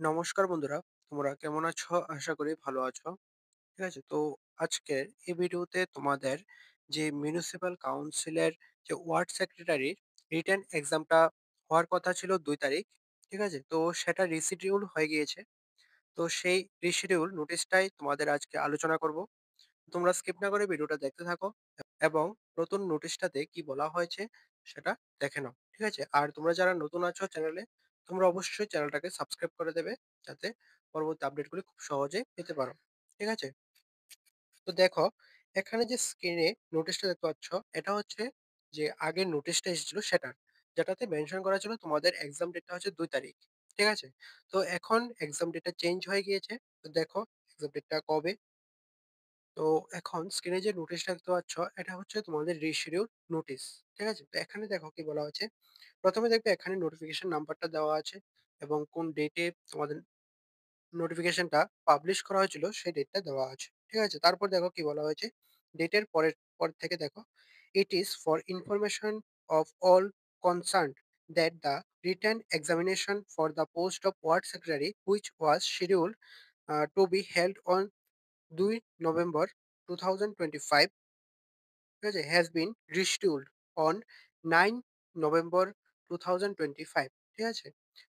নমস্কার বন্ধুরা, তোমরা কেমন আছো? আশা করি ভালো আছো। ঠিক আছে? তো আজকের এই ভিডিওতে তোমাদের যে মিউনিসিপ্যাল কাউন্সিলের যে ওয়ার্ড সেক্রেটারির রিটেন এক্সামটা হওয়ার কথা ছিল ২ তারিখ। ঠিক আছে? তো সেটা রিশিডিউল হয়ে গিয়েছে। তো সেই রিশিডিউল নোটিশটাই তোমাদের আজকে আলোচনা করব। তোমরা স্কিপ না করে ভিডিওটা দেখতে থাকো এবং নতুন নোটিশটাতে কি বলা হয়েছে সেটা দেখে নাও। ঠিক আছে? আর তোমরা যারা নতুন আছো চ্যানেলে, তোমরা অবশ্যই চ্যানেলটাকে সাবস্ক্রাইব করে দেবে যাতে পরবর্তী আপডেটগুলি খুব সহজেই পেতে পারো। ঠিক আছে? তো দেখো, এখানে যে স্ক্রিনে নোটিশটা দেখতে পাচ্ছ, এটা হচ্ছে যে আগের নোটিশটা এসেছিল সেটার। যেটাতে মেনশন করা ছিল তোমাদের এক্সাম ডেটটা হচ্ছে ২ তারিখ। ঠিক আছে? তো এখন এক্সাম ডেটটা চেঞ্জ হয়ে গিয়েছে। তো দেখো এক্সাম ডেটটা কবে? তো এখন স্ক্রিনে যে নোটিশটা দেখতে পাচ্ছ, এটা হচ্ছে তোমাদের রিশিডিউল নোটিশ। ঠিক আছে? তো এখানে দেখো কি বলা হয়েছে। ১ম এ দেখবে এখানে নোটিফিকেশন নাম্বারটা দেওয়া আছে এবং কোন ডেটে তোমাদের নোটিফিকেশনটা পাবলিশ করা হয়েছিল সেই ডেটটা দেওয়া আছে। ঠিক আছে? তারপর দেখো কি বলা হয়েছে। ডেটের পর থেকে দেখো, "it is for information of all concerned that the written examination for the post of ward secretary which was scheduled to be held on ২ November 2025, ঠিক আছে, has been rescheduled on 9 November 2025।" ঠিক আছে?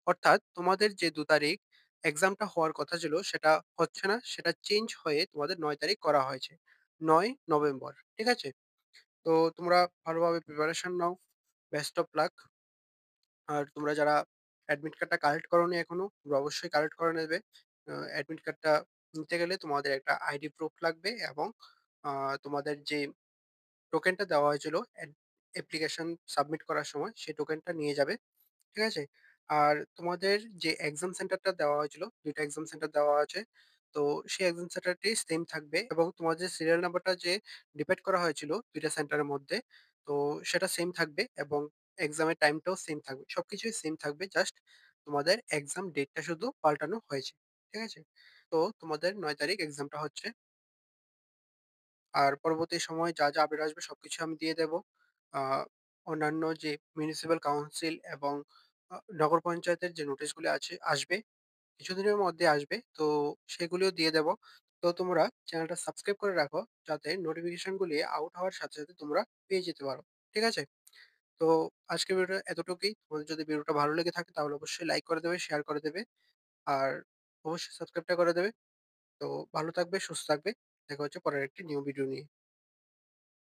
অর্থাৎ তোমাদের যে ২ তারিখ এক্সামটা হওয়ার কথা ছিল সেটা হচ্ছে না, সেটা চেঞ্জ হয়ে তোমাদের ৯ তারিখ করা হয়েছে। ৯ নভেম্বর। ঠিক আছে? তো তোমরা ভালোভাবে প্রিপারেশন নাও। Best of luck. আর তোমরা যারা অ্যাডমিট কার্ডটা কালেক্ট করোনি এখনো, তোমরা অবশ্যই কালেক্ট করে নেবে। অ্যাডমিট কার্ডটা নিতে গেলে তোমাদের একটা আইডি প্রুফ লাগবে এবং আ তোমাদের যে টোকেনটা দেওয়া হয়েছিল অ্যাপ্লিকেশন সাবমিট করার সময়, সেই টোকেনটা নিয়ে যাবে। ঠিক আছে? আর তোমাদের যে এক্সাম সেন্টারটা দেওয়া হয়েছিল, ২ টা এক্সাম সেন্টার দেওয়া আছে। তো সেই এক্সাম সেন্টারটি সেম থাকবে এবং তোমার যে সিরিয়াল নাম্বারটা যে ডিভাইড করা হয়েছিল ২ টা সেন্টারের মধ্যে, তো সেটা সেম থাকবে এবং এক্সামের টাইমটাও সেম থাকবে। সবকিছুই সেম থাকবে। জাস্ট তোমাদের এক্সাম ডেটটা শুধু পাল্টানো হয়েছে। ঠিক আছে? তো তোমাদের ৯ তারিখ এক্সামটা হচ্ছে। আর পরবর্তী সময়ে যা আপডেট আসবে সবকিছু আমি দিয়ে দেব। আ অন্যান্য যে মিউনিসিপ্যাল কাউন্সিল এবং নগর পঞ্চায়েতের যে নোটিশগুলি আসবে, কিছুদিনের মধ্যে আসবে। তো সেগুলিও দিয়ে দেব। তো তোমরা চ্যানেলটা সাবস্ক্রাইব করে রাখো যাতে নোটিফিকেশন গুলি আউট হওয়ার সাথে তোমরা পেয়ে যেতে পারো। ঠিক আছে? তো আজকের ভিডিওটা এতটুকুই। তোমাদের যদি ভিডিওটা ভালো লেগে থাকে তাহলে অবশ্যই লাইক করে দেবে, শেয়ার করে দেবে। আর অবশ্যই সাবস্ক্রাইবটা করে দেবে। তো ভালো থাকবে, সুস্থ থাকবে। দেখা হচ্ছে পরের একটি নিউ ভিডিও নিয়ে।